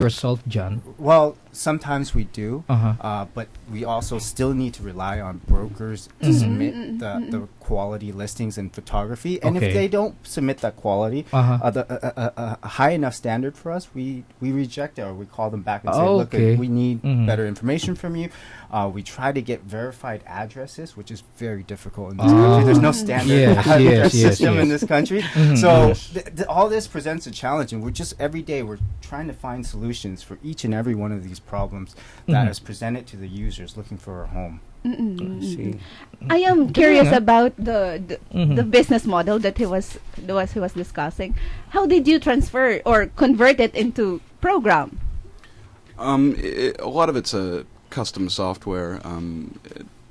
result, John? Well, sometimes we do, Uh-huh. but we also still need to rely on brokers to submit the quality listings and photography. And Okay. if they don't submit that quality, a high enough standard for us, we reject it, or we call them back and say, look, Okay. we need Mhm. better information from you. We try to get verified addresses, which is very difficult in this country. There's no standard Yes, address yes, system in yes. this country. Mhm. So Yes. all this presents a challenge, and we're just every day we're trying to find solutions for each and every one of these problems that Mhm. is presented to the users looking for a home. Mm-mm. See. I am curious nga. about the Mhm. business model that he was discussing. How did you transfer or convert it into program? A lot of it's a custom software.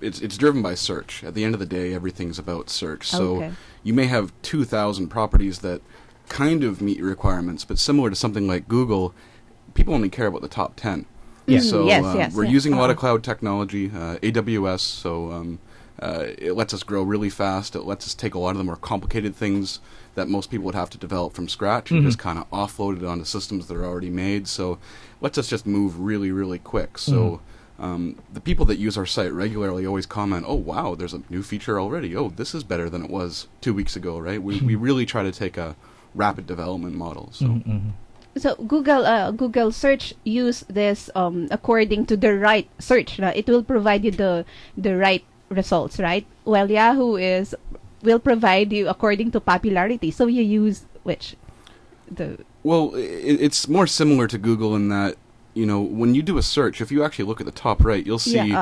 It's driven by search. At the end of the day, everything's about search. So Okay. you may have 2,000 properties that kind of meet your requirements, but similar to something like Google, people only care about the top 10. Yeah. So Yes, yes, we're yes. using a lot of cloud technology, AWS, so it lets us grow really fast. It lets us take a lot of the more complicated things that most people would have to develop from scratch and Mhm. just kind of offload it onto systems that are already made. So lets us just move really, really quick. So the people that use our site regularly always comment, oh, wow, there's a new feature already. Oh, this is better than it was 2 weeks ago, right? We really try to take a rapid development model. So. Mhm. So Google search use this according to the right search. It will provide you the right results, right? Well, Yahoo will provide you according to popularity. So you use which Well, it's more similar to Google in that, when you do a search, if you actually look at the top right, you'll see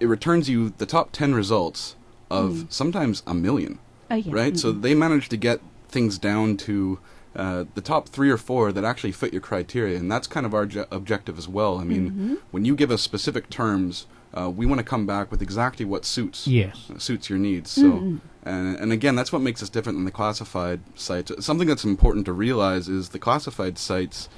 it returns you the top 10 results of sometimes a million, yeah. right? So they managed to get things down to the top 3 or 4 that actually fit your criteria, and that's kind of our objective as well. I mean, when you give us specific terms, we want to come back with exactly what suits your needs. So, and again, that's what makes us different than the classified sites. Something that's important to realize is the classified sites,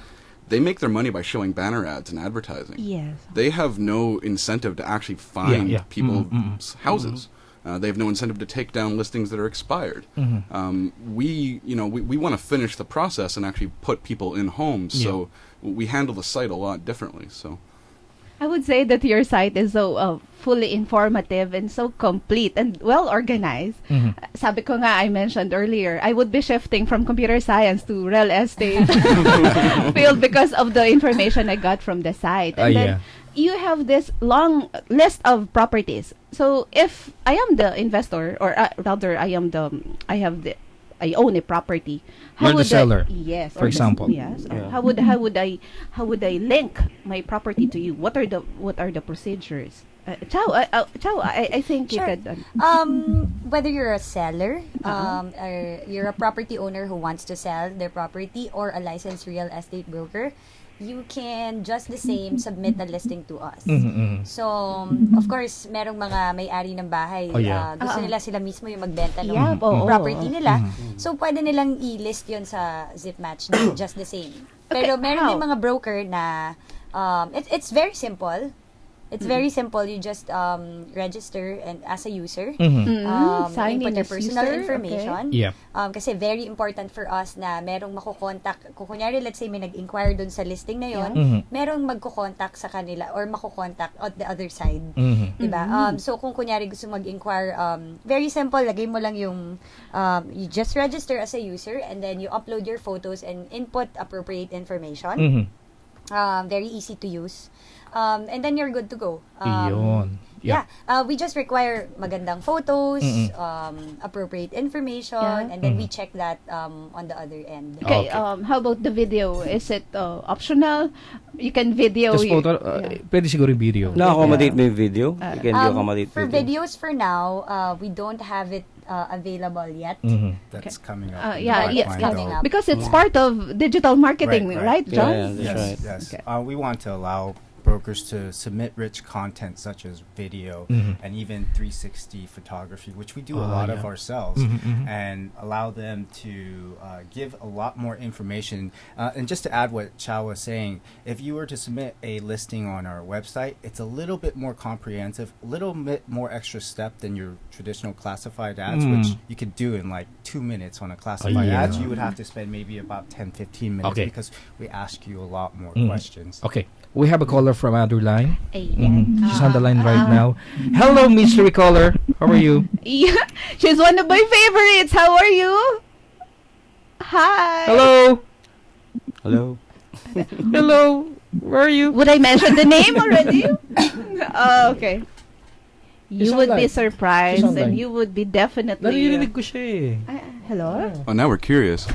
they make their money by showing banner ads and advertising. Yes. They have no incentive to actually find people's houses. They have no incentive to take down listings that are expired. We want to finish the process and actually put people in homes. So we handle the site a lot differently. So I would say that your site is so fully informative and so complete and well organized. Sabi ko nga, I mentioned earlier, I would be shifting from computer science to real estate field because of the information I got from the site. And then you have this long list of properties. So if I am the investor, or rather I own a property. You're the seller. Yes, for example. Yes. Yeah. How would I link my property to you? What are the procedures? Chow, I think you Sure. could. Whether you're a seller, or you're a property owner who wants to sell their property, or a licensed real estate broker, you can just the same submit a listing to us. So, of course, merong mga may-ari ng bahay. Oh, yeah. Gusto nila sila mismo yung magbenta ng Yeah, oo. property nila. So, pwede nilang i-list yun sa ZipMatch, just the same. Pero meron din mga broker na it's very simple. It's very simple. You just register and as a user. Sign Input in your as personal user, information. Yep. Kasi very important for us na merong makukontak. Kung kunyari, let's say may nag-inquire dun sa listing na yon, merong magkukontak sa kanila or makukontak on the other side. Diba? So kung kunyari gusto mag-inquire, very simple, lagay mo lang yung, you just register as a user and then you upload your photos and input appropriate information. Very easy to use. And then you're good to go. Yun. Yeah. We just require magandang photos, appropriate information, and then we check that on the other end. Okay. Okay. How about the video? Is it optional? You can video. Just photo, pwede siguro yung video. Na-accommodate mo yung video? You can accommodate For video. videos for now, we don't have it available yet. That's coming up. in the Yeah, yes, pipeline, coming though. up. Because it's part of digital marketing, Right, right, John? Yeah, that's Yes, right. yes. Okay. We want to allow brokers to submit rich content such as video and even 360 photography, which we do a lot of ourselves, and allow them to give a lot more information. And just to add what Chow was saying, if you were to submit a listing on our website, it's a little bit more comprehensive, a little bit more extra step than your traditional classified ads, which you could do in like 2 minutes on a classified ads. You would have to spend maybe about 10-15 minutes because we ask you a lot more questions. Okay. We have a caller from other line. Ayan. She's on the line right now. Hello, mystery caller. How are you? Yeah, she's one of my favorites. How are you? Hi. Hello. Hello. Hello. Where are you? Would I mention the name already? Oh, okay. She's You would be online. surprised, She's online. and you would be definitely. Naririnig ko siya eh. Hello. Oh, now we're curious.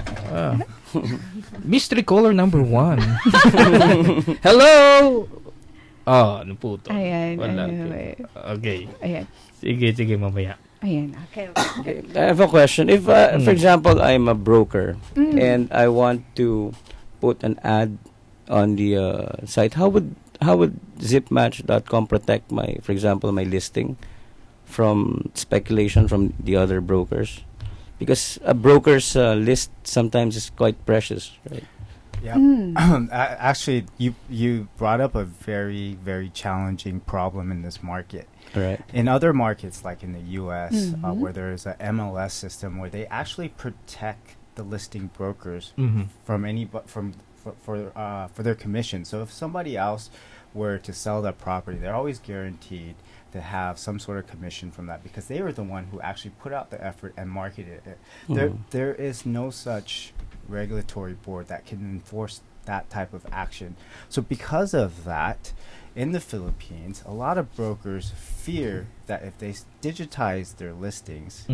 Mystery caller number 1. Hello. Oh, naputo. Ayan. Wala. Ayan. Okay. Ayan. Sige, mamaya. Ayan. Okay. Okay, I have a question. If, for example, I'm a broker and I want to put an ad on the site, how would zipmatch.com protect for example, my listing from speculation from the other brokers? Because a broker's list sometimes is quite precious, right? Yeah. Actually, you brought up a very, very challenging problem in this market. Right. In other markets, like in the U.S., where there is a MLS system where they actually protect the listing brokers from for their commission. So if somebody else were to sell that property, they're always guaranteed to have some sort of commission from that because they were the one who actually put out the effort and marketed it. There is no such regulatory board that can enforce that type of action. So because of that, in the Philippines, a lot of brokers fear that if they digitize their listings,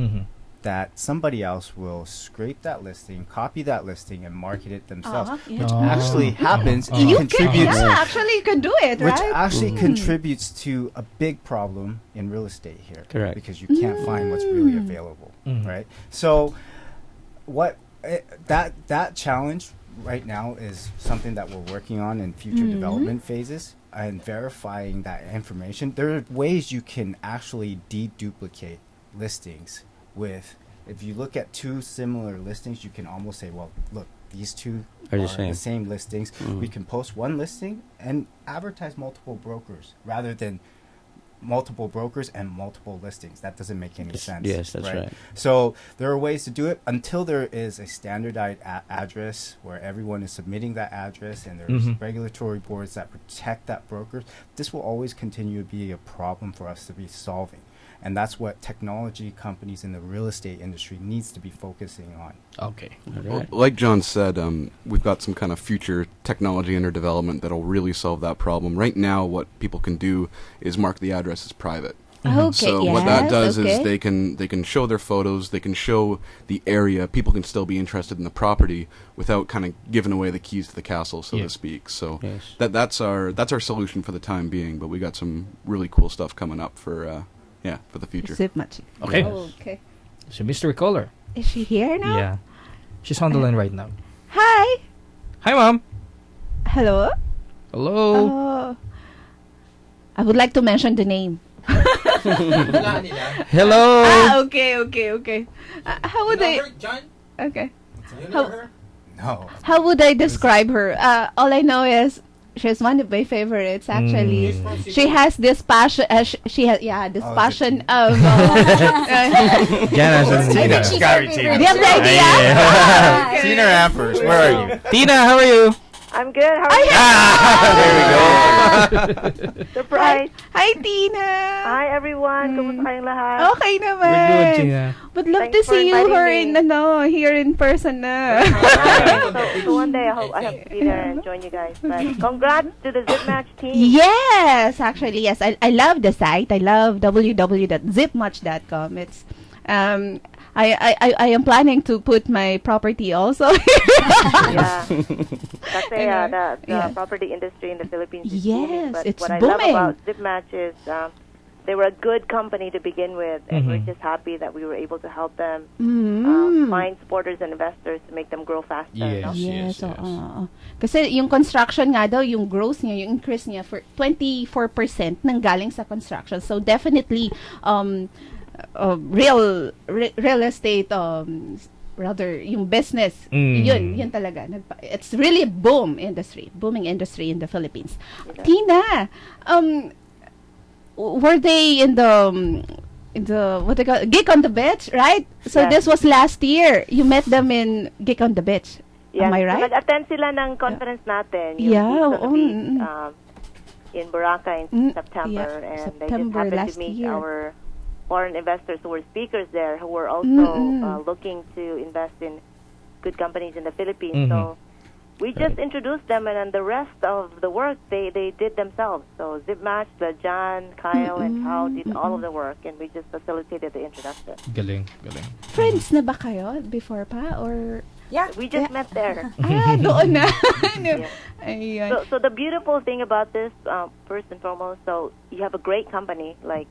that somebody else will scrape that listing, copy that listing, and market it themselves, which actually happens. You contributes, actually you can do it, which right? actually contributes to a big problem in real estate here. Correct. Because you can't find what's really available, right? So, that challenge right now is something that we're working on in future development phases and verifying that information. There are ways you can actually deduplicate listings with, if you look at two similar listings, you can almost say, well, look, these two Are are the the same. same listings. We can post one listing and advertise multiple brokers rather than multiple brokers and multiple listings. That doesn't make any sense. Yes, that's right. So there are ways to do it until there is a standardized address where everyone is submitting that address and there's regulatory boards that protect that broker. This will always continue to be a problem for us to be solving. And that's what technology companies in the real estate industry needs to be focusing on. Okay. Well, like John said, we've got some kind of future technology under development that'll really solve that problem. Right now, what people can do is mark the address as private. Okay, So what that does is they can show their photos, they can show the area. People can still be interested in the property without kind of giving away the keys to the castle, so to speak. So that's our solution for the time being. But we got some really cool stuff coming up for the future. Zipmatch. Okay. Okay. So mystery caller. Is she here now? Yeah. She's on the line right now. Hi. Hi, Mom. Hello. Hello. I would like to mention the name. Hello. Okay. How would I? John? Okay. You know her? No. How would I describe her? All I know is she's one of my favorites. Actually, she has this passion. She has this passion of. Jana, I think she's Gotta your be favorite. Do you have the idea? Tina Ampers, where are you? Tina, how are you? I'm good. How are you? Surprise. Hi, Tina. Hi, everyone. Kumusta kayong lahat? Okay naman. We're good, Tina. Would love Thanks to see for you inviting here in person na. So one day I hope I have to be there and join you guys. But congrats to the Zipmatch team. Yes, actually, yes. I love the site. I love www.zipmatch.com. It's I am planning to put my property also. Yeah. Kasi the property industry in the Philippines is booming. Yes, But it's what booming. I love about Zipmatch is they were a good company to begin with, and we're just happy that we were able to help them find supporters and investors to make them grow faster. Yes. No? Yes, kasi yung construction nga daw, yung growth niya, yung increase niya for 24% nanggaling sa construction. So definitely real estate rather yung business, yun talaga. It's really a booming industry in the Philippines. Yeah. Tina, were they in the what they call Geek on the Beach, right? So Yeah. this was last year. You met them in Geek on the Beach. Am I So right? nag-attend sila ng conference natin, yung Yeah, Geeks on the Beach, mm. in Boracay in September, yeah, and September they just happened last to meet year. our foreign investors who were speakers there, who were also looking to invest in good companies in the Philippines. So we just introduced them, and then the rest of the work they did themselves. So ZipMatch, John, Kyle, and Hao did all of the work, and we just facilitated the introduction. Galing. Friends na ba kayo before pa or Yeah. We just met there. doon na? Yeah. Ayun. So the beautiful thing about this, first and foremost, so you have a great company like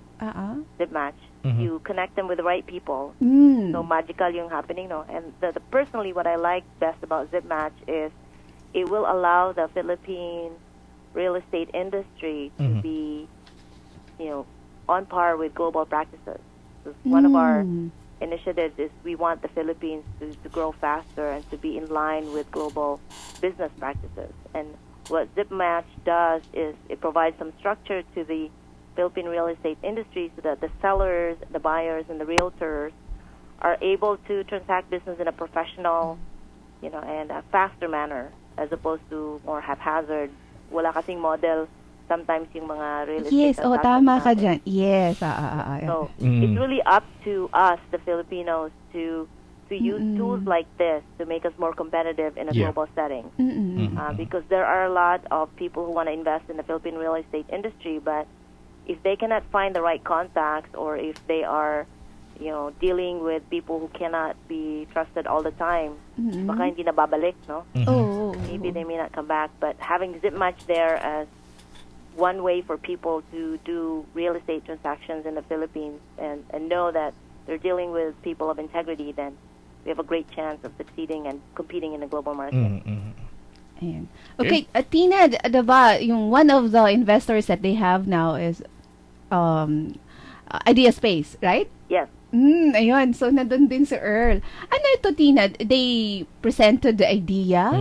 ZipMatch. You connect them with the right people. So magical yung happening, no? And personally, what I like best about ZipMatch is it will allow the Philippine real estate industry to be, on par with global practices. So one of our initiatives is we want the Philippines to grow faster and to be in line with global business practices. And what ZipMatch does is it provides some structure to the Philippine real estate industry so that the sellers, the buyers, and the realtors are able to transact business in a professional, and a faster manner as opposed to more haphazard. Wala kasing model sometimes yung mga real estate Yes, transactions tama ka natin. dyan. Yes, So it's really up to us, the Filipinos, to use tools like this to make us more competitive in a global setting. Because there are a lot of people who want to invest in the Philippine real estate industry, but if they cannot find the right contacts, or if they are, dealing with people who cannot be trusted all the time, baka hindi na babalik, no? Maybe they may not come back. But having ZipMatch there as one way for people to do real estate transactions in the Philippines and know that they're dealing with people of integrity, then we have a great chance of succeeding and competing in the global market. Ayan. Okay, Tina, diba, yung one of the investors that they have now is Idea Space, right? Yes. Ayun. So, nandun din si Earl. Ano ito, Tina? They presented the idea?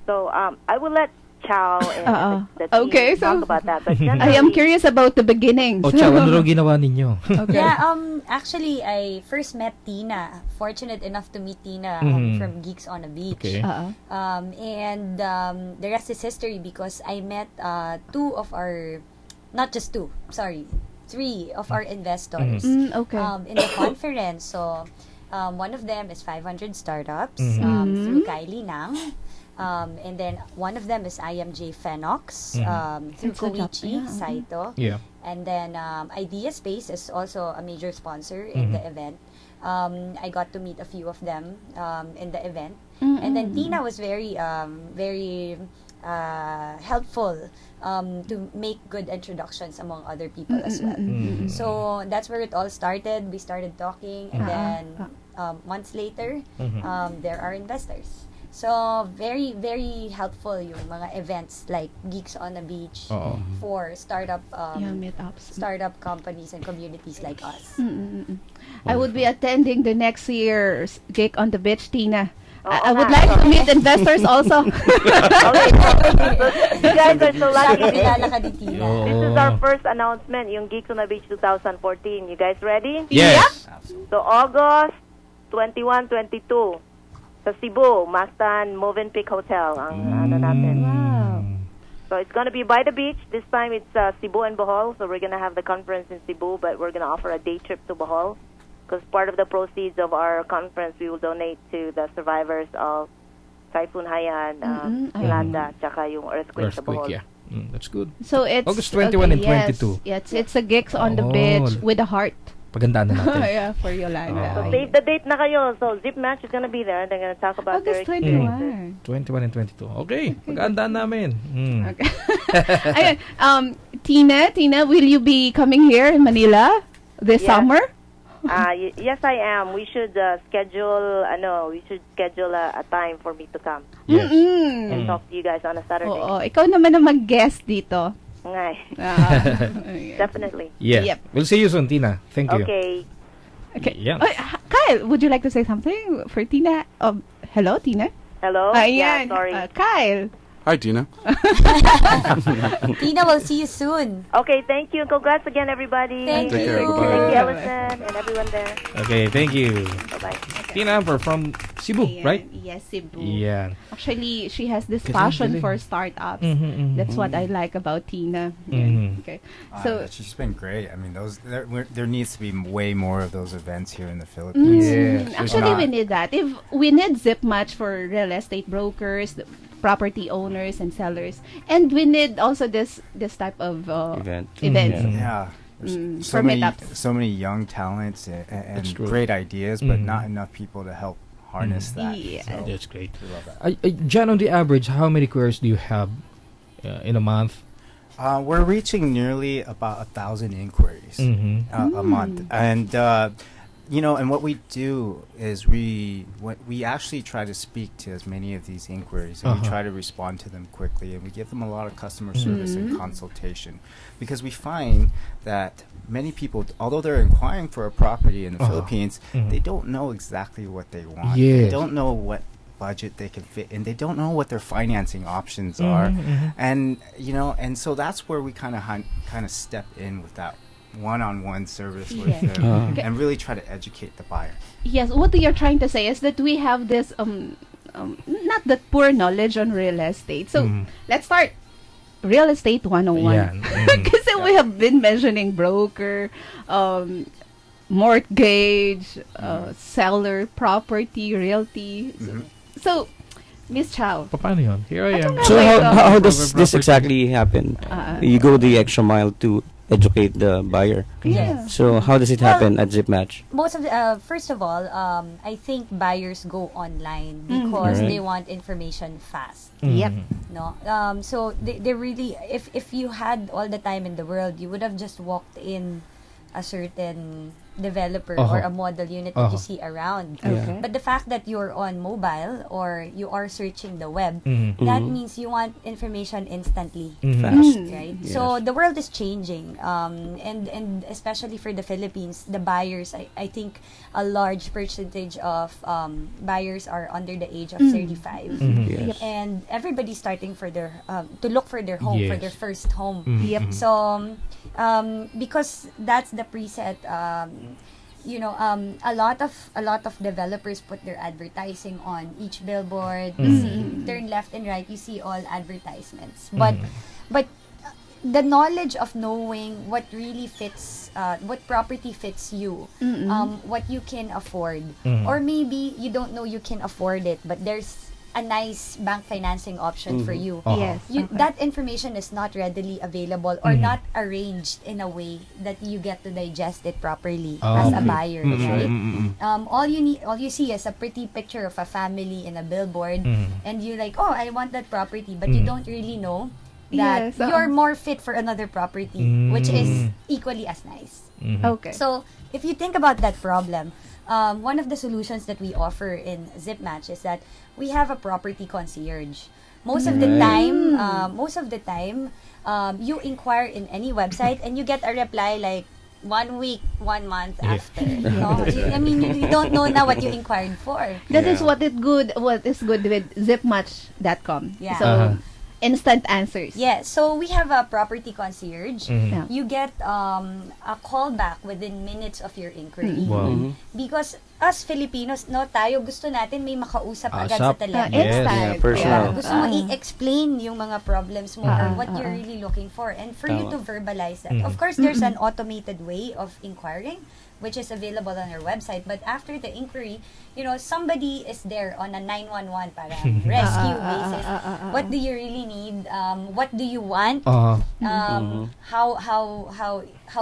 So I will let Chow and the team Okay, so talk about that. But I am generally, curious about the beginnings. Chow, ano raw ginawa ninyo? Okay. Yeah, actually, I first met Tina. Fortunate enough to meet Tina from Geeks on the Beach. Okay. And the rest is history because I met three of our investors Okay. in the conference. So, one of them is 500 Startups through Kylie Nang. And then one of them is IMJ Phenox through It's a job, Koichi yeah. Saito. Yeah. And then Idea Space is also a major sponsor in the event. I got to meet a few of them in the event. And then Tina was very helpful to make good introductions among other people as well. So that's where it all started. We started talking, and then months later, there are investors. So very, very helpful yung mga events like Geeks on the Beach for startup meetups. startup companies and communities like us. I would be attending the next year's Geek on the Beach, Tina. I would nga. like to meet investors also. okay, so you guys are so lucky. Kilala ka ni Tina. This is our first announcement, yung Geeks on the Beach 2014. You guys ready? Yes. So August 21, 22 sa Cebu, Mastan Movenpick Hotel ang ano natin. Wow. So it's going to be by the beach. This time it's Cebu and Bohol. So we're going to have the conference in Cebu, but we're going to offer a day trip to Bohol. Because part of the proceeds of our conference, we will donate to the survivors of Typhoon Haiyan, Yolanda, tsaka yung earthquake sa Bohol. Yeah. That's good. So it's August 21 and yes. 22. Yes, it's a Geeks on the Oh. Beach with a heart. Pagandaan na natin. Yeah, for Yolanda. So save the date na kayo. So ZipMatch is going to be there. They're going to talk about their August experiences. 21. 21 and 22. Okay. Pagandaan namin. Okay. Ayun, Tina, will you be coming here in Manila this Yes. summer? Yes, I am. We should schedule. We should schedule a time for me to come Yes. and talk to you guys on a Saturday. Oo, ikaw naman ang mag-guest dito. Ngay. Definitely. Yeah. Yep. We'll see you soon, Tina. Thank you. Okay. Okay. Yeah. Kyle, would you like to say something for Tina? Hello, Tina. Hello. Ayan. Yeah. Sorry. Kyle. Hi, Tina. Tina, we'll see you soon. Okay. Thank you. Congrats again, everybody. Thank Take care. you. Bye-bye. Thank you, Ellison, and everyone there. Okay, thank you. Bye bye. Tina, we're from Cebu, Ayan. right? Yes, Cebu. Yeah. Actually, she has this Galing, passion galing. for startups. Mhm, That's mhm. what I like about Tina. Mhm. Okay. So So, she's been great. I mean, there needs to be way more of those events here in the Philippines. Yes. actually, Not- we need that. If we need Zip Match for real estate brokers, the property owners and sellers, and we need also this type of events. Mhm. Yeah. There's for meetups. so many young talents and That's true. great ideas, but Mhm. not enough people to help harness that. Yeah. So That's great. we love that. John, on the average, how many queries do you have in a month? We're reaching nearly about 1,000 inquiries Mm-hmm. a month, and and what we do is we actually try to speak to as many of these inquiries, and we try to respond to them quickly, and we give them a lot of customer service and consultation, because we find that many people, although they're inquiring for a property in the Philippines, they don't know exactly what they want. Yes. They don't know what budget they can fit in. They don't know what their financing options are, and so that's where we kind of step in with that one-on-one service with Yes. them Okay. and really try to educate the buyer. Yes, what you're trying to say is that we have this not that poor knowledge on real estate. So let's start real estate 101. Yeah. Because we have been mentioning broker, mortgage, seller, property, realty. So, Miss Chow. Paano yun? Here I am. Ano So nga ba ito? how does this exactly happen? Ah, You go the extra mile to educate the buyer. yeah. So how does it happen at ZipMatch? Most of first of all, I think buyers go online because Alright. they want information fast. Yep. No, so they really, if you had all the time in the world, you would have just walked in a certain developer or a model unit that you see around. Okay. But the fact that you're on mobile or you are searching the web, that means you want information instantly. Fast. Right? Yes. So the world is changing, and especially for the Philippines, the buyers, I think a large percentage of buyers are under the age of 35. Yes. And everybody's starting for their to look for their home, for Yes. their first home. Yep. So because that's the preset, a lot of developers put their advertising on each billboard. You see, turn left and right, you see all advertisements. But the knowledge of knowing what really fits, what property fits you, what you can afford, or maybe you don't know you can afford it, but there's a nice bank financing option for you. Yes. That information is not readily available or not arranged in a way that you get to digest it properly as a buyer, right? All you see is a pretty picture of a family in a billboard, and you're like, oh, I want that property, but you don't really know that Yes, you're more fit for another property, which is equally as nice. Okay. So if you think about that problem, one of the solutions that we offer in ZipMatch is that we have a property concierge. Most of the time, you inquire in any website and you get a reply like 1 week, 1 month after. No? I mean, you don't know now what you inquired for. That is Yeah. what is good with zipmatch.com. Yeah. So instant answers. Yeah, so we have a property concierge. Yeah. You get a call back within minutes of your inquiry. Wow. Because us Filipinos, no, tayo gusto natin may makausap agad sa Asap. telepono. Yes. Instant. Yeah, personal. Gusto mo i-explain yung mga problems mo or what you're really looking for, and for you to verbalize that. Of course, there's an automated way of inquiring, which is available on our website. But after the inquiry, somebody is there on a 911 para rescue basis. What do you really need? What do you want? How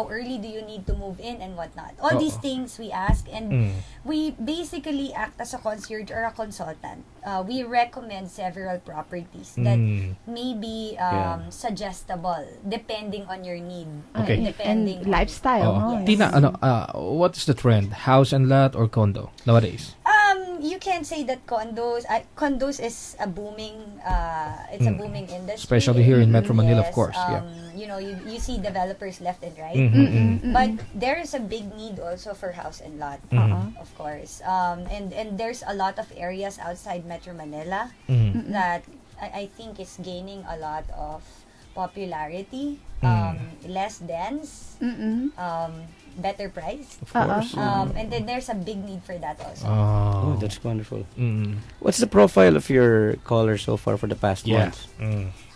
early do you need to move in and whatnot? All these things we ask, and we basically act as a concierge or a consultant. we recommend several properties that may be suggestible depending on your need. Okay. Depending and lifestyle. Yes. Tina, what is the trend? House and lot or condo nowadays? You can say that condos is a booming it's a booming industry, especially here in Metro Manila, of course. You know, you see developers left and right, but there is a big need also for house and lot, of course, and there's a lot of areas outside Metro Manila that I think is gaining a lot of popularity, less dense, better price, Of course. and then there's a big need for that also. Oh, that's wonderful. What's the profile of your callers so far for the past months?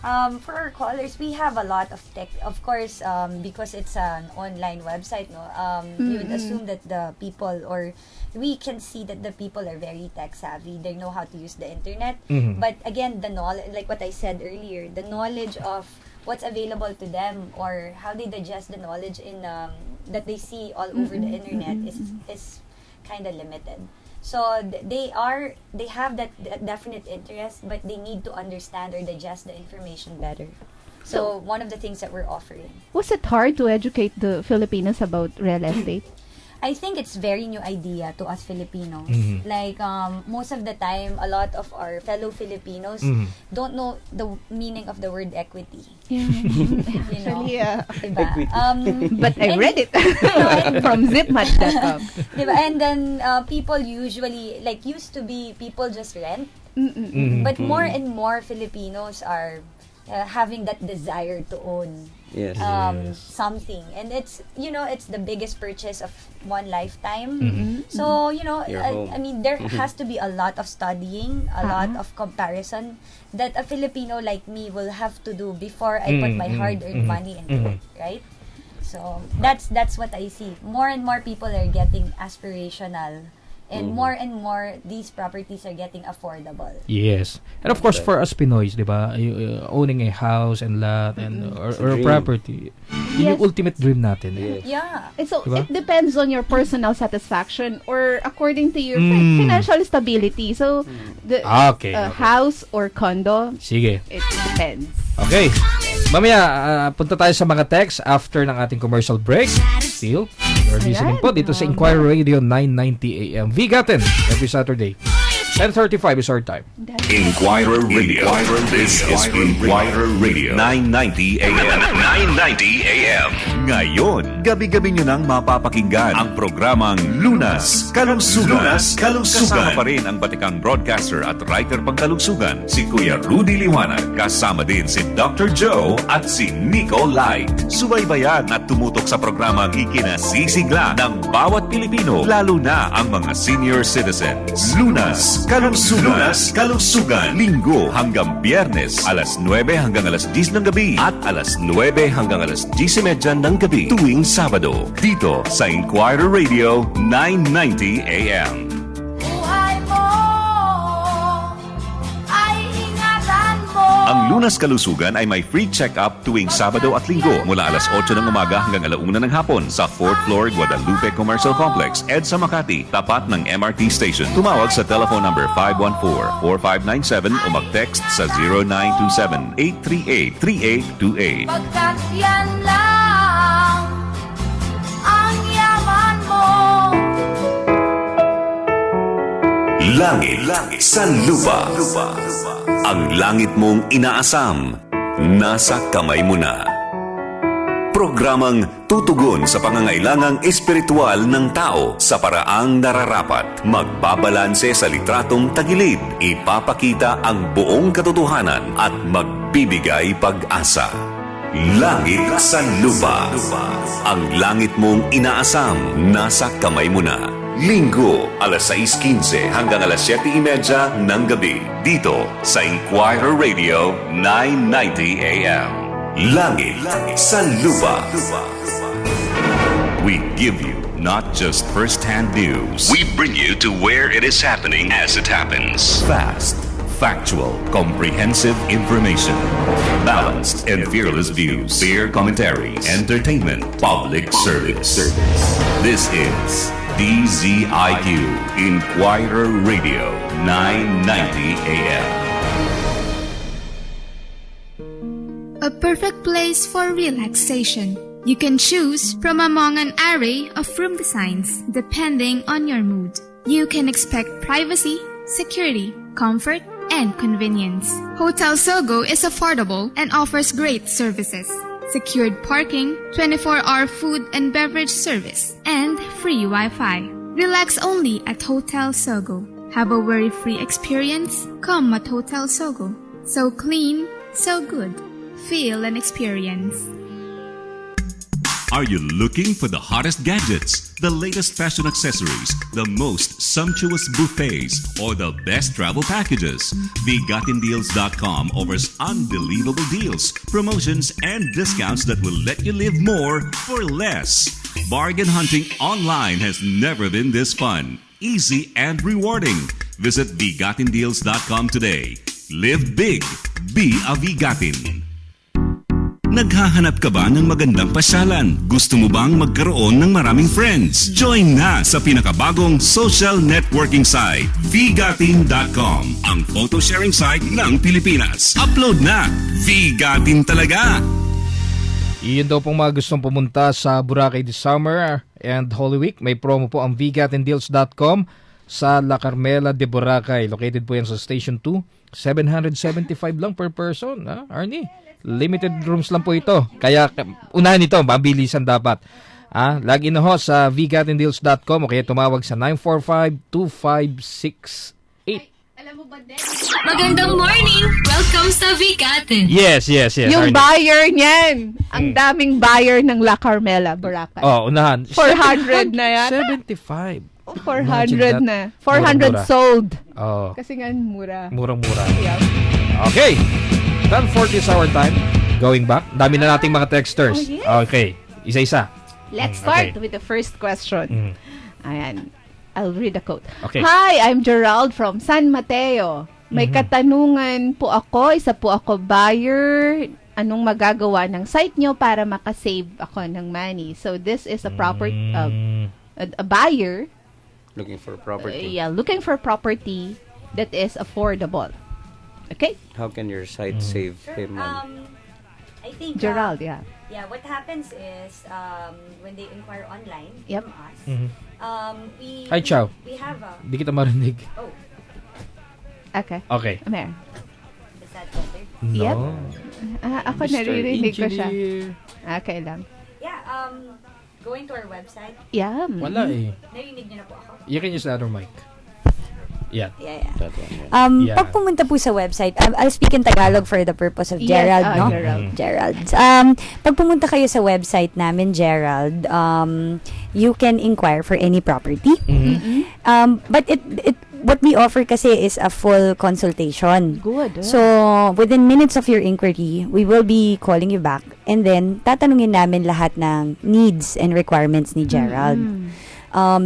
For our callers, we have a lot of tech. Of course, because it's an online website, no, you would assume that the people, or we can see that the people are very tech savvy. They know how to use the internet. But again, the knowledge, like what I said earlier, the knowledge of what's available to them or how they digest the knowledge in that they see all over the internet is kind of limited. So they have that definite interest, but they need to understand or digest the information better. So one of the things that we're offering. Was it hard to educate the Filipinos about real estate? I think it's very new idea to us Filipinos. Like most of the time, a lot of our fellow Filipinos don't know the meaning of the word equity. Yeah. You know, diba? But I read it from zipmatch.com. Diba? And then people usually, like, used to be people just rent, but more and more Filipinos are having that desire to own something, and it's, you know, it's the biggest purchase of one lifetime. So, you know, I mean, there has to be a lot of studying, a lot of comparison that a Filipino like me will have to do before I put my hard-earned money into it, right? So that's what I see. More and more people are getting aspirational, and more these properties are getting affordable. Yes. And of course, for us Pinoys, di ba, owning a house and lot and or a property, yun yung ultimate dream natin. Yeah. And so Diba? it depends on your personal satisfaction or according to your financial stability. So the Okay. house or condo, Sige. it depends. Okay. Mamaya, punta tayo sa mga text after ng ating commercial break. Still, you're listening po dito sa Inquiry Radio 990 AM. Vigatin, every Saturday. 10:35 is our time. Inquirer Radio. This is Inquirer Radio. 990 AM. 990 AM. Ngayon, gabi-gabi nyo nang mapapakinggan ang programang Lunas Kalungsugan. Lunas Kalungsugan. Kasama pa rin ang batikang broadcaster at writer pang kalungsugan, si Kuya Rudy Liwanag. Kasama din si Dr. Joe at si Nico Light. Subaybayan at tumutok sa programang ikinasisigla ng bawat Pilipino, lalo na ang mga senior citizens. Lunas Kalungsugan. Lunas Kalungsugan. Linggo hanggang Biyernes, alas 9 hanggang alas 10 ng gabi at alas 9 hanggang alas 10:30 ng gabi tuwing Sabado. Dito sa Inquirer Radio 990 AM. Ang Lunas Kalusugan ay may free check-up tuwing Sabado at Linggo mula alas 8 ng umaga hanggang alauna ng hapon sa 4th floor Guadalupe Commercial Complex, EDSA Makati, tapat ng MRT station. Tumawag sa telephone number 514-4597 o mag-text sa 0927-838-3828. Pagkat yan lang ang yaman mo. Langit sa lupa. Ang langit mong inaasam, nasa kamay mo na. Programang tutugon sa pangangailangang espiritual ng tao sa paraang nararapat. Magbabalanse sa litratong tagilid, ipapakita ang buong katotohanan at magbibigay pag-asa. Langit sa lupa. Ang langit mong inaasam, nasa kamay mo na. Linggo, alas 6:15 hanggang alas 7:30 ng gabi. Dito sa Inquirer Radio 990 AM. Langit sa lupa. We give you not just first-hand news. We bring you to where it is happening as it happens. Fast, factual, comprehensive information. Balanced and fearless views. Fair commentaries. Entertainment. Public service. This is DZIQ Inquirer Radio 990 AM. A perfect place for relaxation. You can choose from among an array of room designs depending on your mood. You can expect privacy, security, comfort, and convenience. Hotel Sogo is affordable and offers great services. Secured parking, 24-hour food and beverage service, and free Wi-Fi. Relax only at Hotel Sogo. Have a worry-free experience? Come at Hotel Sogo. So clean, so good. Feel and experience. Are you looking for the hottest gadgets, the latest fashion accessories, the most sumptuous buffets, or the best travel packages? VGatinDeals.com offers unbelievable deals, promotions, and discounts that will let you live more for less. Bargain hunting online has never been this fun, easy, and rewarding. Visit VGatinDeals.com today. Live big. Be a VGatin. Naghahanap ka ba ng magandang pasyalan? Gusto mo bang magkaroon ng maraming friends? Join na sa pinakabagong social networking site, VGatin.com, ang photo sharing site ng Pilipinas. Upload na! VGatin talaga! Iyon daw pong mga gustong pumunta sa Boracay this summer and Holy Week. May promo po ang VGatinDeals.com sa La Carmela de Boracay. Located po yan sa Station 2. 775 lang per person. Arnie? Limited rooms lang po ito. Kaya unahan ito, mabilisan dapat. Log in na ho sa VGatinDeals.com o kaya tumawag sa 945-2568. Alam mo ba, Magandang morning! Welcome sa VGatin. Yes. Yung Arnie. buyer niyan. Ang daming buyer ng La Carmela, Boracay. Unahan. 400 na yan. 75. 400 na. 400 Mura-mura. sold. Oh. Kasi nga mura. Murang-mura. Yeah. Okay. 10:40 is our time. Going back. Dami na nating mga texters. Oh, yes. Okay. Isa-isa. Let's start okay. with the first question. Ayan. I'll read the quote. Okay. Hi, I'm Gerald from San Mateo. May katanungan po ako. Isa po ako buyer. Anong magagawa ng site nyo para makasave ako ng money? So this is a property, a buyer. Looking for property. Looking for property that is affordable. Okay? How can your site save him money? I think Gerald, yeah. Yeah, what happens is when they inquire online Yep. from us, we Hi, Chow. we have a Di kita marinig. Okay. Okay. Mer. is that better? No. Yep. Ako Mr. naririnig ko siya. Engineer. Okay lang. Yeah, going to our website. Yeah. Wala eh. Narinig niyo na po ako. You can use the other mic. Yeah. Yeah. That one, yeah. Yeah. Pag pumunta po sa website, I'll speak in Tagalog for the purpose of Gerald, no? Gerald. Pag pumunta kayo sa website namin, Gerald, you can inquire for any property. But what we offer kasi is a full consultation. Good. So, within minutes of your inquiry, we will be calling you back and then tatanungin namin lahat ng needs and requirements ni Gerald. Part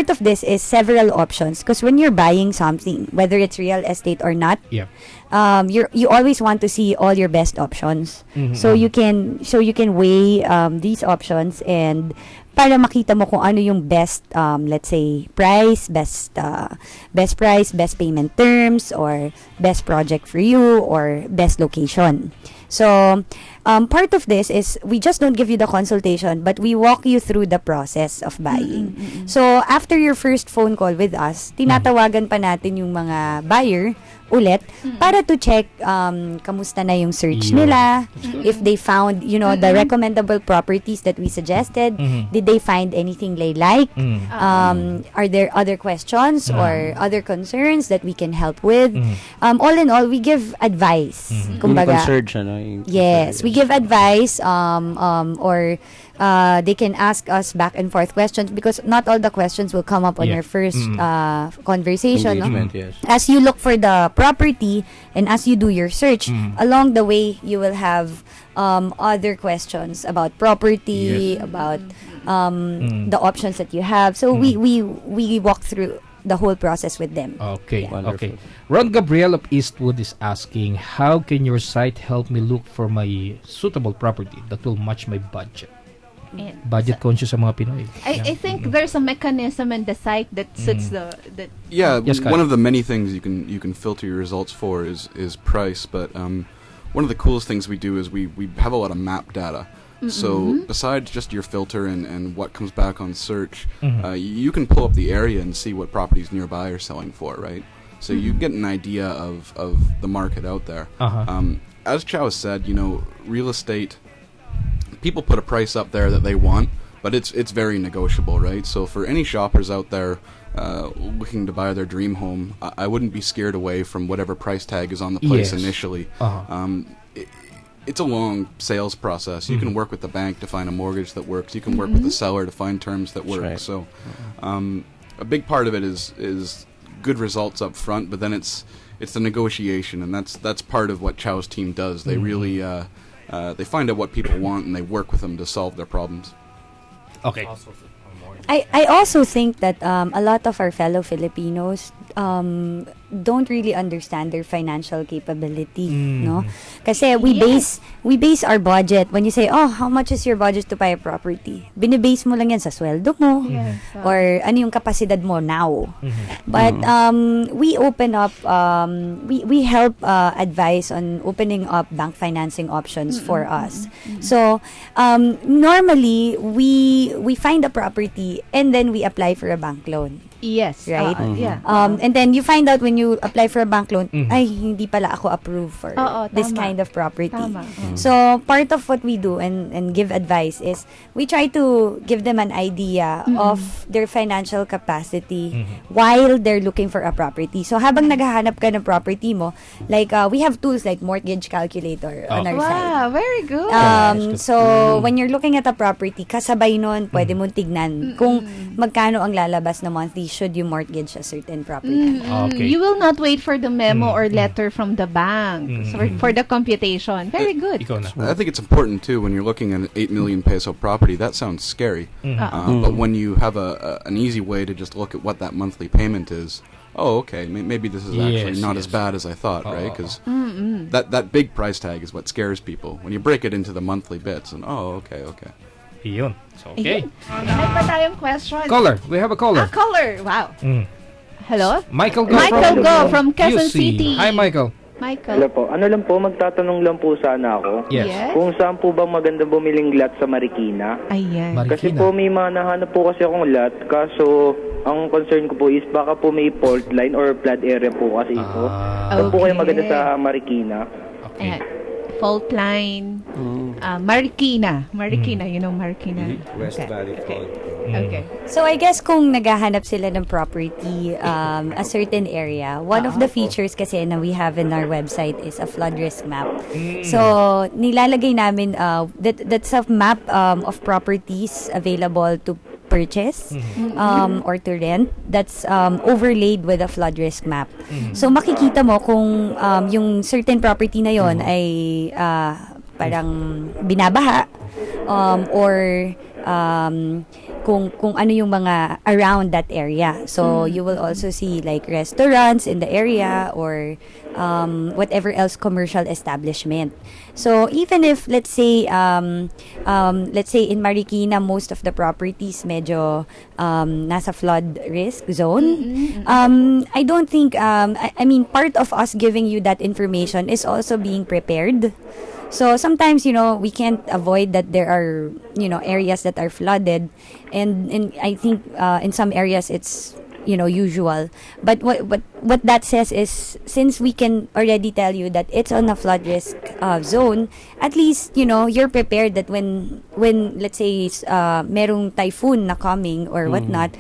of this is several options because when you're buying something, whether it's real estate or not, Yeah. you always want to see all your best options. So you can weigh these options and para makita mo kung ano yung best let's say price, best price, best payment terms, or best project for you, or best location. So, part of this is we just don't give you the consultation, but we walk you through the process of buying. So, after your first phone call with us, tinatawagan pa natin yung mga buyer ulit para to check kamusta na yung search nila, if they found, the recommendable properties that we suggested, did they find anything they like, are there other questions or other concerns that we can help with. All in all, we give advice. Kumbaga, yes, we give advice or they can ask us back and forth questions because not all the questions will come up on your first conversation. No? Yes. As you look for the property and as you do your search, along the way you will have other questions about property, about the options that you have. So we walk through the whole process with them. Okay. Yeah. Okay. Ron Gabriel of Eastwood is asking, how can your site help me look for my suitable property that will match my budget? budget conscious sa mga Pinoy. I think there's a mechanism in the site that suits the Yes, one of the many things you can filter your results for is price, but one of the coolest things we do is we have a lot of map data. So besides just your filter and what comes back on search, you can pull up the area and see what properties nearby are selling for, right? So you get an idea of the market out there. As Chow said, real estate, people put a price up there that they want, but it's very negotiable, right? So for any shoppers out there looking to buy their dream home, I wouldn't be scared away from whatever price tag is on the place initially. It's a long sales process. You can work with the bank to find a mortgage that works. You can work with the seller to find terms that work. Right. So a big part of it is good results up front, but then it's the negotiation, and that's part of what Chow's team does. They really they find out what people want, and they work with them to solve their problems. Okay. I also think that a lot of our fellow Filipinos don't really understand their financial capability, no? Kasi we base our budget when you say, "Oh, how much is your budget to buy a property?" Binibase mo lang yan sa sweldo mo or ano yung kapasidad mo now. But we open up we help advise on opening up bank financing options for us. So, normally we find a property and then we apply for a bank loan. Yes. Right? Yeah. And then you find out when you apply for a bank loan, ay, hindi pala ako approved for this kind of property. So, part of what we do and give advice is we try to give them an idea of their financial capacity while they're looking for a property. So, habang naghahanap ka ng property mo, like, we have tools like mortgage calculator on our site. Wow, very good. So, when you're looking at a property, kasabay nun, pwede mong tignan kung magkano ang lalabas na monthly should you mortgage a certain property. Okay. You will not wait for the memo or letter from the bank for the computation. Very good. I think it's important too when you're looking at an 8 million peso property. That sounds scary, but when you have an easy way to just look at what that monthly payment is, okay, maybe this is actually not as bad as I thought, right? Because that big price tag is what scares people. When you break it into the monthly bits, and okay. Yun. So, okay. May pa tayong question. Caller. We have a caller. Caller. Wow. Hello? Michael Go from Quezon City. Hi, Michael. Hello po. Ano lang po, magtatanong lang po sana ako. Yes. Kung saan po ba maganda bumiling lot sa Marikina? Ayan. Kasi po may nahanap po kasi akong lot, kaso ang concern ko po is baka po may fault line or flood area po kasi ito. Saan po kayo maganda sa Marikina? Okay. Fault line. Marikina, you know Marikina. West Valley Fault. Okay. So, I guess kung naghahanap sila ng property, a certain area, one of the features kasi na we have in our website is a flood risk map. So, nilalagay namin, that's a map of properties available to purchase or to rent that's overlaid with a flood risk map. So, makikita mo kung yung certain property na yon ay parang binabaha or kung ano yung mga around that area. So, you will also see like restaurants in the area or whatever else commercial establishment. So, even if, let's say in Marikina, most of the properties medyo nasa flood risk zone, I don't think, I mean, part of us giving you that information is also being prepared. So sometimes, we can't avoid that there are, areas that are flooded, and I think in some areas it's, usual. But what that says is, since we can already tell you that it's on a flood risk zone, at least, you're prepared that when let's say merong typhoon na coming or whatnot,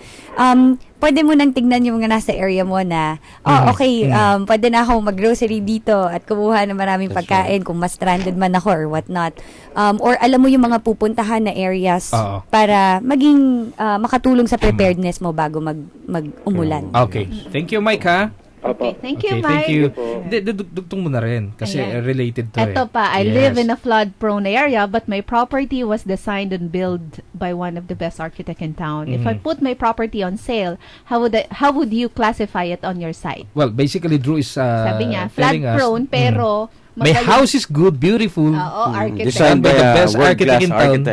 pwede mo nang tignan yung mga nasa area mo na, okay, pwede na ako mag-grocery dito at kumuha ng maraming pagkain kung mas stranded man ako or whatnot. Or alam mo yung mga pupuntahan na areas para maging makatulong sa preparedness mo bago mag-umulan. Okay. Thank you, Mike, ha? Okay, thank you, Mike. Thank you. Dugtong mo na rin kasi related to Ito pa, I live in a flood-prone area, but my property was designed and built by one of the best architect in town. If I put my property on sale, how would you classify it on your site? Well, basically, Drew is sabi niya, flood-prone, pero My house is good, beautiful. Architect. Designed by the a best architect in town.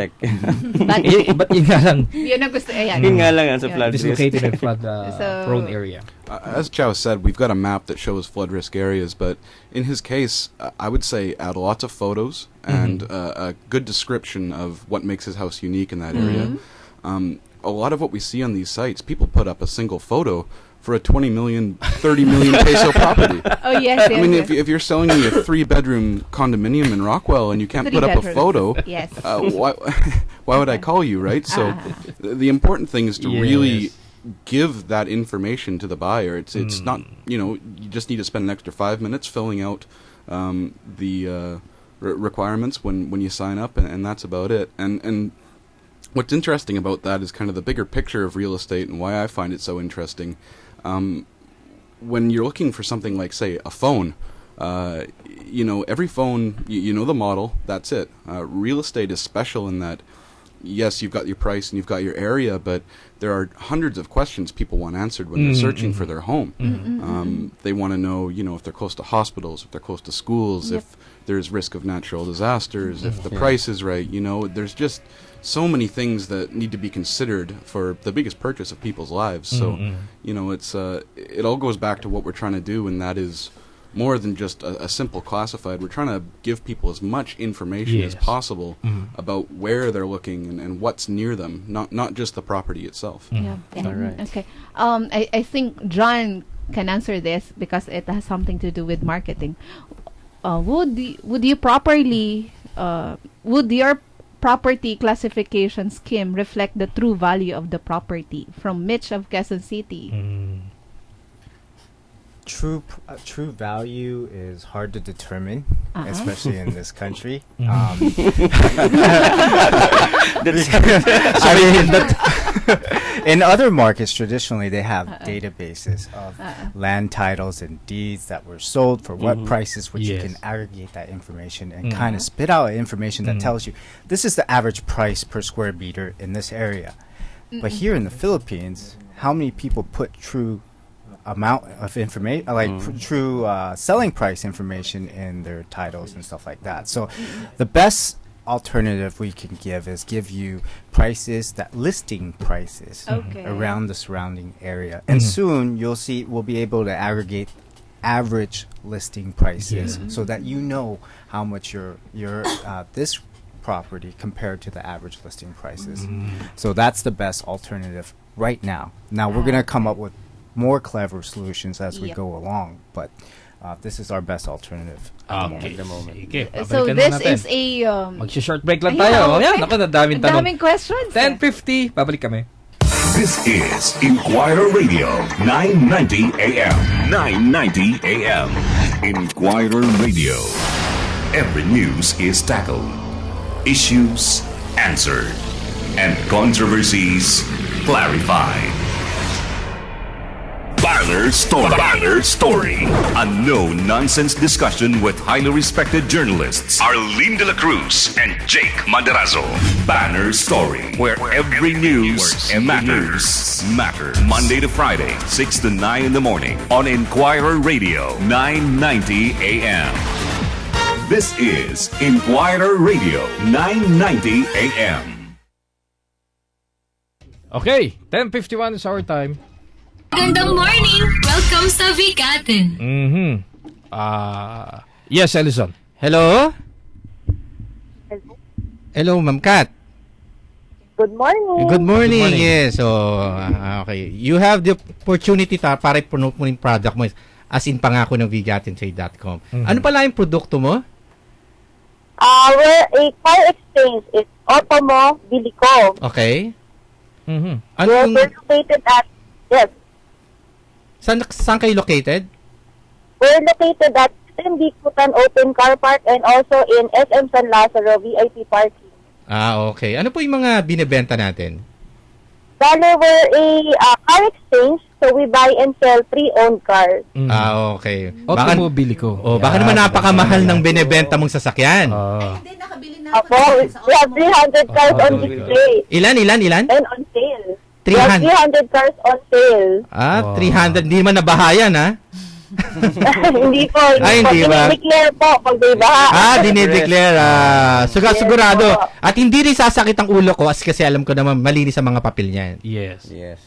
But yun nga lang. Yun ang gusto. Ayan. Yun nga lang sa flood risk. Dislocated in flood prone area. As Chow said, we've got a map that shows flood risk areas, but in his case, I would say add lots of photos and a good description of what makes his house unique in that area. A lot of what we see on these sites, people put up a single photo for a 20 million, 30 million peso property. Oh, yes, I mean, if you're selling me a 3-bedroom condominium in Rockwell and you can't put up a photo, yes. why would I call you, right? So the important thing is to really give that information to the buyer. It's not, you just need to spend an extra 5 minutes filling out the requirements when you sign up, and that's about it. And what's interesting about that is kind of the bigger picture of real estate and why I find it so interesting. When you're looking for something like, say, a phone, every phone, you know the model, that's it. Real estate is special in that, yes, you've got your price and you've got your area, but there are hundreds of questions people want answered when they're searching for their home. They want to know, if they're close to hospitals, if they're close to schools, if there's risk of natural disasters, if the price is right. There's just so many things that need to be considered for the biggest purchase of people's lives. So, it all goes back to what we're trying to do, and that is more than just a simple classified. We're trying to give people as much information as possible about where they're looking and what's near them, not just the property itself. Yeah. All right. Okay. I think John can answer this because it has something to do with marketing. Would your property classification scheme reflect the true value of the property? From Mitch of Quezon City. True value is hard to determine, especially in this country. In other markets, traditionally, they have databases of land titles and deeds that were sold for what prices, which you can aggregate that information and kind of spit out information that tells you this is the average price per square meter in this area. But here in the Philippines, how many people put true amount of information, true selling price information in their titles and stuff like that? So the best alternative we can give you prices, listing prices around the surrounding area, and soon we'll be able to aggregate average listing prices so that how much your this property compared to the average listing prices. So that's the best alternative right now. We're gonna come up with more clever solutions as we go along, but this is our best alternative at the moment. Okay, so this is a mag-short break lang tayo. Naku, nadaming tanong. Daming questions. 10:50, babalik kami. This is Inquirer Radio, 990 AM. 990 AM. Inquirer Radio. Every news is tackled, issues answered, and controversies clarified. Parlor Story. A no-nonsense discussion with highly respected journalists Arlene De La Cruz and Jake Maderazo. Banner Story, where every news matters. Monday to Friday, 6 to 9 in the morning on Inquirer Radio, 990 AM. This is Inquirer Radio, 990 AM. Okay, 10:51 is our time. Gandang morning! Welcome sa Vigatin. Yes, Ellison. Hello? Hello, Ma'am Kat. Good morning. Good morning. Yes. So, okay. You have the opportunity para i-promote mo yung product mo as in pangako ng VGatinSay.com. Ano pala yung produkto mo? We're a car exchange. It's Otomo Bilico. Okay. We're located at, yes. Saan kayo located? We're located at SM Bikutan Open Car Park and also in SM San Lazaro VIP Parking. Okay. Ano po yung mga binibenta natin? Bale, we're a car exchange, so we buy and sell pre-owned cars. Okay. Automobile ko. Baka naman napakamahal ng binibenta mong sasakyan. Hindi, nakabili na we have 300 cars on display. Ilan? And on sale. 300 cars on sale. 300. Hindi man nabahayan, ha? Hindi po. Hindi ba? Dinideclare po pag may baha. Dinideclare. Sigurado. At hindi rin sasakit ang ulo ko kasi alam ko naman malinis ang mga papel niyan. Yes. Yes.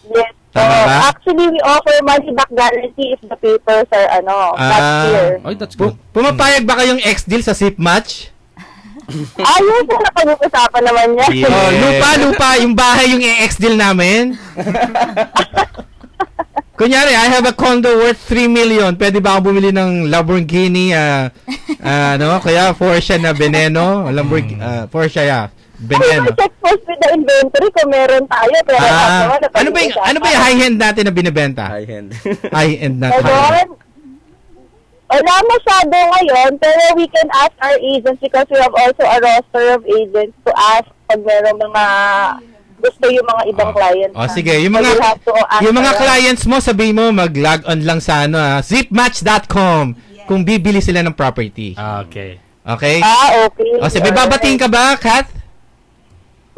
Tama ba? Actually, we offer money back guarantee if the papers are clear. Oh, that's good. Pumapayag ba kayong ex-deal sa Zip Match? Ayun po na pag-uusapan naman niya. Lupa. Yung bahay yung ex-deal namin. Kunyari, I have a condo worth 3 million. Pwede ba akong bumili ng Lamborghini, kaya Porsche na Veneno? Porsche, Veneno. Check first with the inventory kung meron tayo. Pero ano ba yung high-end natin na binibenta? High-end na tayo. Wala masyado ngayon, pero we can ask our agents because we have also a roster of agents to ask pag meron mga gusto yung mga ibang clients. Sige. Yung mga clients mo, sabihin mo, mag-log on lang sa zipmatch.com kung bibili sila ng property. Okay. Okay? Okay. Sige, babatiin ka ba, Kat?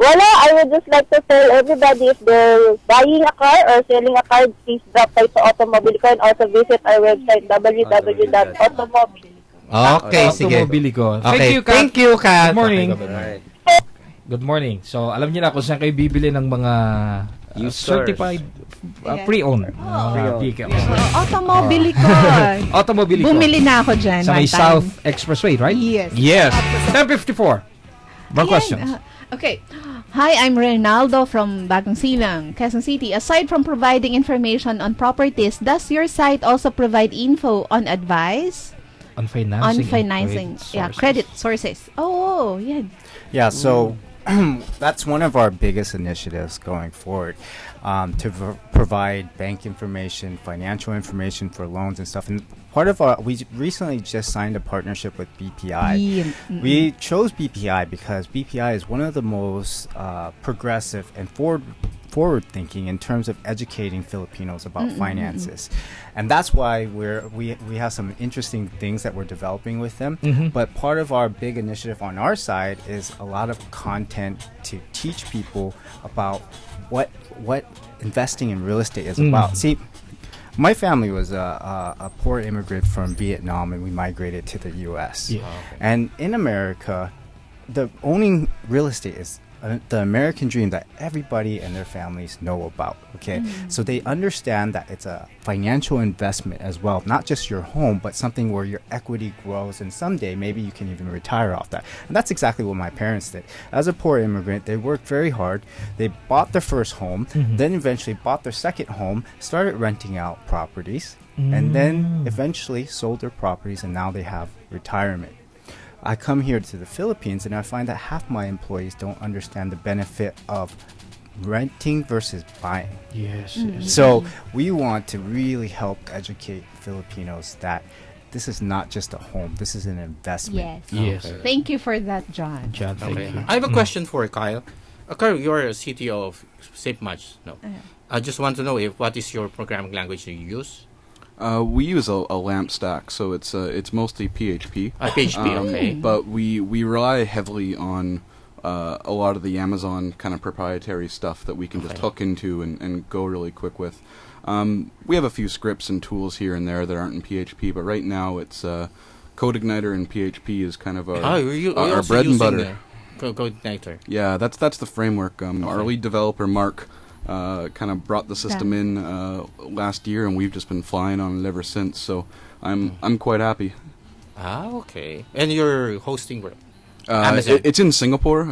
Wala, I would just like to tell everybody if they're buying a car or selling a car, please drop by to Automobilico and also visit our website www.automobilico. Okay, sige. Automobilico. Okay. Thank you, Kat. Good morning. Good morning. So, alam niyo na kung saan kayo bibili ng mga certified pre-owned vehicles. Automobilico. Automobilico. Bumili na ako dyan. Sa may South Expressway, right? Yes. 10:54. More questions. Okay. Hi, I'm Reynaldo from Bagong Silang, Quezon City. Aside from providing information on properties, does your site also provide info on advice? On financing. Credit sources. Oh, yeah. Yeah, so that's one of our biggest initiatives going forward, to provide bank information, financial information for loans and stuff. And we recently just signed a partnership with BPI. We chose BPI because BPI is one of the most progressive and forward-thinking in terms of educating Filipinos about finances. And that's why we have some interesting things that we're developing with them. But part of our big initiative on our side is a lot of content to teach people about what investing in real estate is about. See, my family was a poor immigrant from Vietnam, and we migrated to the U.S. And in America, owning real estate is the American dream that everybody and their families know about. Okay, so they understand that it's a financial investment as well, not just your home, but something where your equity grows, and someday maybe you can even retire off that. And that's exactly what my parents did. As a poor immigrant, they worked very hard. They bought their first home, then eventually bought their second home, started renting out properties, and then eventually sold their properties, and now they have retirement. I come here to the Philippines and I find that half my employees don't understand the benefit of renting versus buying. Yes. So we want to really help educate Filipinos that this is not just a home, this is an investment. Yes. Thank you for that, John. Thank you. I have a question for Kyle. Kyle, you're a CTO of SafeMatch. I just want to know what is your programming language you use? We use a LAMP stack, so it's mostly PHP. PHP, okay. But we rely heavily on a lot of the Amazon kind of proprietary stuff that we can just hook into and go really quick with. We have a few scripts and tools here and there that aren't in PHP, but right now it's CodeIgniter and PHP is kind of our bread and butter. CodeIgniter. Yeah, that's the framework. Our lead developer, Mark, kind of brought the system in last year, and we've just been flying on it ever since. So I'm quite happy. Okay. And you're hosting where? Amazon. It's in Singapore,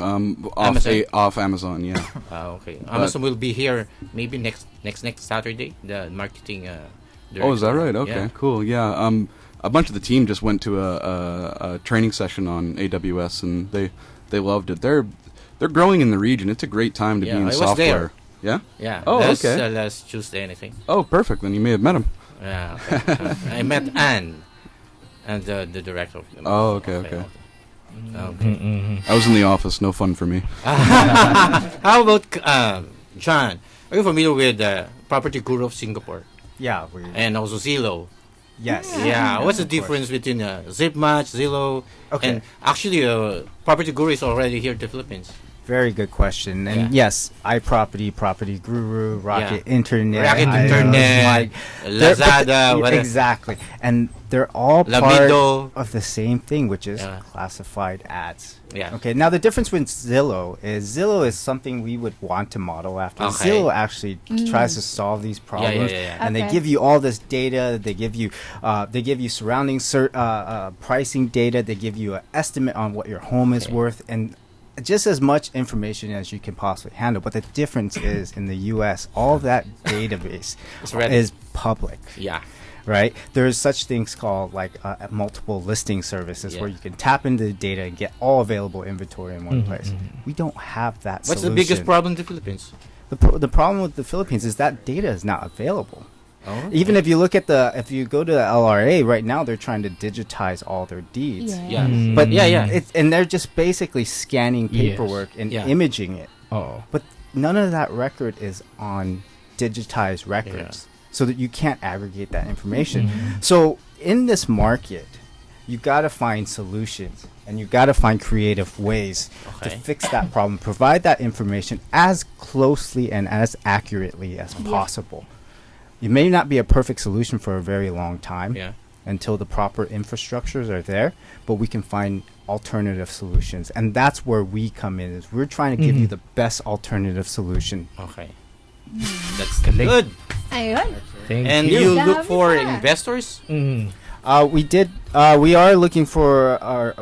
off Amazon. Yeah. Okay. Amazon will be here maybe next Saturday. The marketing. Oh, is that right? Okay, cool. Yeah. A bunch of the team just went to a training session on AWS, and they loved it. They're growing in the region. It's a great time to be in software. Yeah? Yeah. Oh, okay. Last Tuesday, anything. Oh, perfect. Then you may have met him. Yeah. Okay. I met Anne and the director. Oh, okay. I was in the office. No fun for me. How about John? Are you familiar with Property Guru of Singapore? Yeah. And also Zillow. Yes. Yeah. What's the difference between ZipMatch, Zillow, and actually Property Guru is already here in the Philippines? Very good question. And yes, iProperty, Property Guru, Rocket Internet, Lazada, exactly. And they're all part of the same thing, which is classified ads. Yeah. Okay. Now the difference with Zillow is something we would want to model after. Okay. Zillow actually tries to solve these problems, and they give you all this data. They give you surrounding pricing data. They give you an estimate on what your home is worth, and just as much information as you can possibly handle. But the difference is in the U.S., all that database is public. Yeah. Right? There's such things called like multiple listing services where you can tap into the data and get all available inventory in one place. We don't have that What's solution. the biggest problem in the Philippines? The problem with the Philippines is that data is not available. Oh, even if you look at if you go to the LRA right now, they're trying to digitize all their deeds. But and they're just basically scanning paperwork and imaging it. But none of that record is on digitized records, so that you can't aggregate that information. So in this market, you got to find solutions, and you got to find creative ways to fix that problem, provide that information as closely and as accurately as possible. It may not be a perfect solution for a very long time until the proper infrastructures are there, but we can find alternative solutions. And that's where we come in. Is we're trying to give you the best alternative solution. Okay. That's good. And you look for investors? We are looking for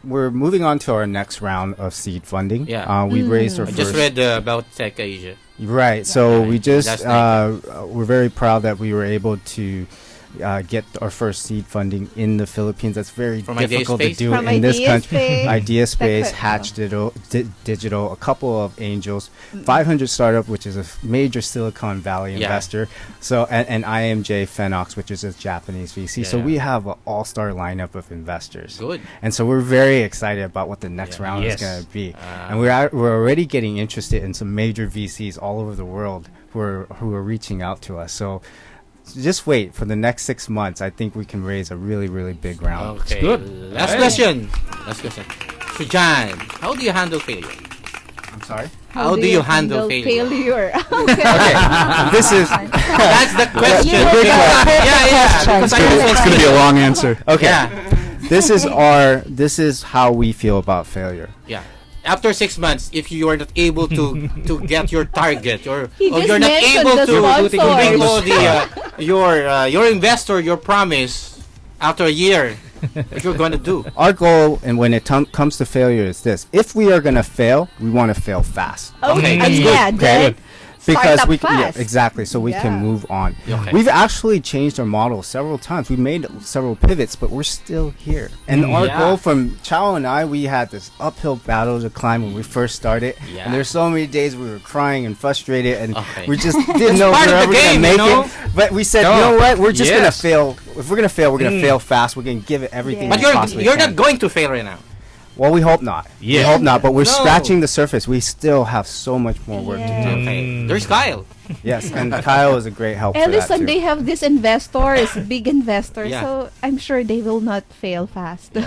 we're moving on to our next round of seed funding. We raised our I just read about Tech Asia. Right. So we just we're very proud that we were able to get our first seed funding in the Philippines. That's very difficult to do in this country. Ideaspace, Hatch Digital, a couple of angels, 500 Startup, which is a major Silicon Valley investor. So and IMJ Phenox, which is a Japanese VC. So we have an all-star lineup of investors. Good. And so we're very excited about what the next round is going to be. And we're already getting interested in some major VCs all over the world who are reaching out to us. So just wait for the next 6 months. I think we can raise a really, really big round. Okay. Good. Last question. So John, how do you handle failure? I'm sorry? How do you handle failure? Okay. This is that's the question. It's going to be a long answer. Okay. This is how we feel about failure. Yeah. After 6 months, if you are not able to get your target, or you're not able to your investor your promise after a year, what you're going to do? Our goal, and when it comes to failure, is this: if we are going to fail, we want to fail fast. Okay, that's good. Because we fast. Exactly, so we can move on. We've actually changed our model several times. We made several pivots, but we're still here. And our goal from Chao and I, we had this uphill battle to climb when we first started. And there's so many days we were crying and frustrated, and we just didn't know if we were ever going to make it. But we said, you know what? We're just going to fail. If we're going to fail, we're going to fail fast. We're going to give it everything we possibly can. But you're not going to fail right now. Well, we hope not. We hope not, but we're scratching the surface. We still have so much more work to do. Okay. There's Kyle. Yes, and Kyle is a great help for that listen, too. they have this investors, big investors, so I'm sure they will not fail fast. We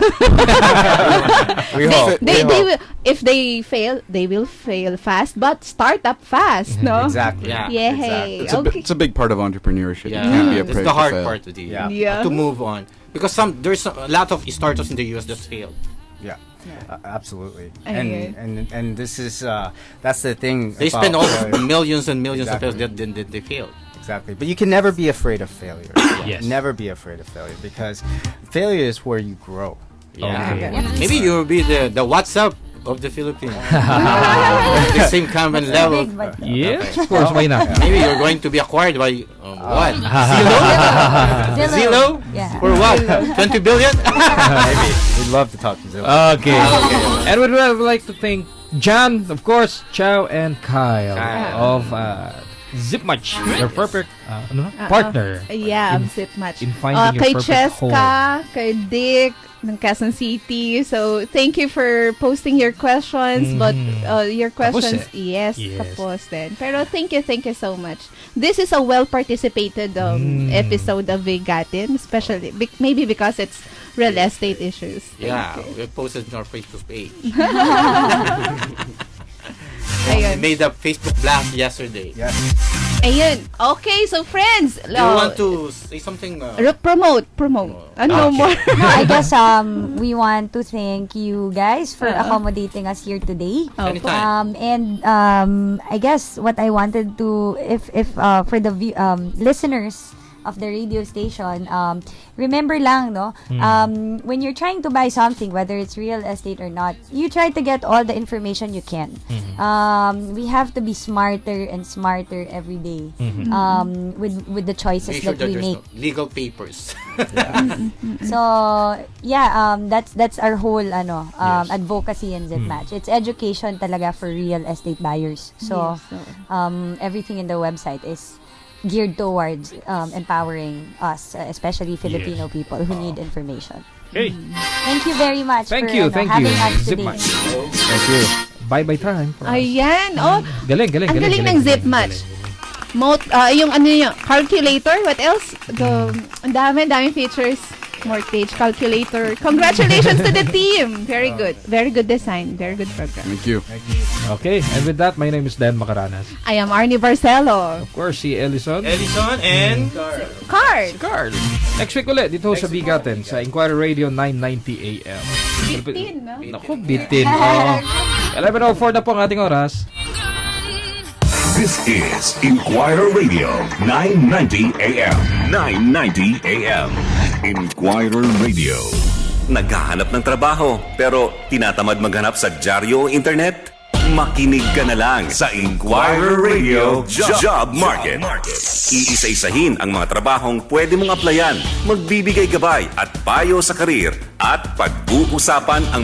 hope. They will, if they fail, they will fail fast, but start up fast, no? Exactly. Exactly. It's a big part of entrepreneurship. You can't be afraid It's the hard to fail. part to move on. Because there's a lot of startups in the US that failed. Yeah. Absolutely. And this is that's the thing. They spend all millions and millions of dollars, then they fail. Exactly. But you can never be afraid of failure. Never be afraid of failure, because failure is where you grow. Maybe you'll be the WhatsApp of the Philippines. The same common level. Yes, of course. Why not? Maybe you're going to be acquired by what? Zillow? Yeah. For what? 20 billion? Maybe. We'd love to talk to Zillow. Okay. And we'd like to thank John, of course, Chao, and Kyle of ZipMatch, your perfect partner. ZipMatch. In finding your perfect home. Kay Cheska, kay Dick, ng Quezon City. So, thank you for posting your questions. But your questions, tapos din. Pero thank you so much. This is a well-participated episode of Vegatin, especially, maybe because it's real estate issues. Yeah, we posted in our Facebook page. Ayun. Made a Facebook blast yesterday. Yes. Ayun. Okay, so friends. Do you want to say something? Promote. Ano more? No, I guess we want to thank you guys for accommodating us here today. Anytime. And I guess what I wanted to, if for the listeners of the radio station, remember lang, no? When you're trying to buy something, whether it's real estate or not, you try to get all the information you can. We have to be smarter and smarter every day with the choices Make sure that we there's make. no legal papers. So yeah, that's our whole advocacy in ZipMatch. It's education talaga for real estate buyers. So everything in the website is geared towards empowering us, especially Filipino people who need information. Okay. Thank you very much Thank for you. having us today. ZipMatch. Thank you. Bye-bye time. Ayan. Oh, Galing. ang galing ng ZipMatch. Yung calculator, what else? Ang daming features. Mortgage calculator. Congratulations to the team. Very good. Very good design. Very good program. Thank you. Okay, and with that, my name is Dan Macaranas. I am Arnie Barcelo. Of course, si Ellison. And Carl. Next week ulit, dito sa Bigatin, sa Inquiry Radio 990 AM. Bitin, no? Naku, bitin. 11:04 na po ang ating oras. This is Inquirer Radio 990 AM. 990 AM. Inquirer Radio. Naghahanap ng trabaho pero tinatamad maghanap sa dyaryo o internet? Makinig ka na lang sa Inquirer Radio Job Market. Iisa-isahin ang mga trabahong pwede mong applyan, magbibigay gabay at payo sa karir at pag-uusapan ang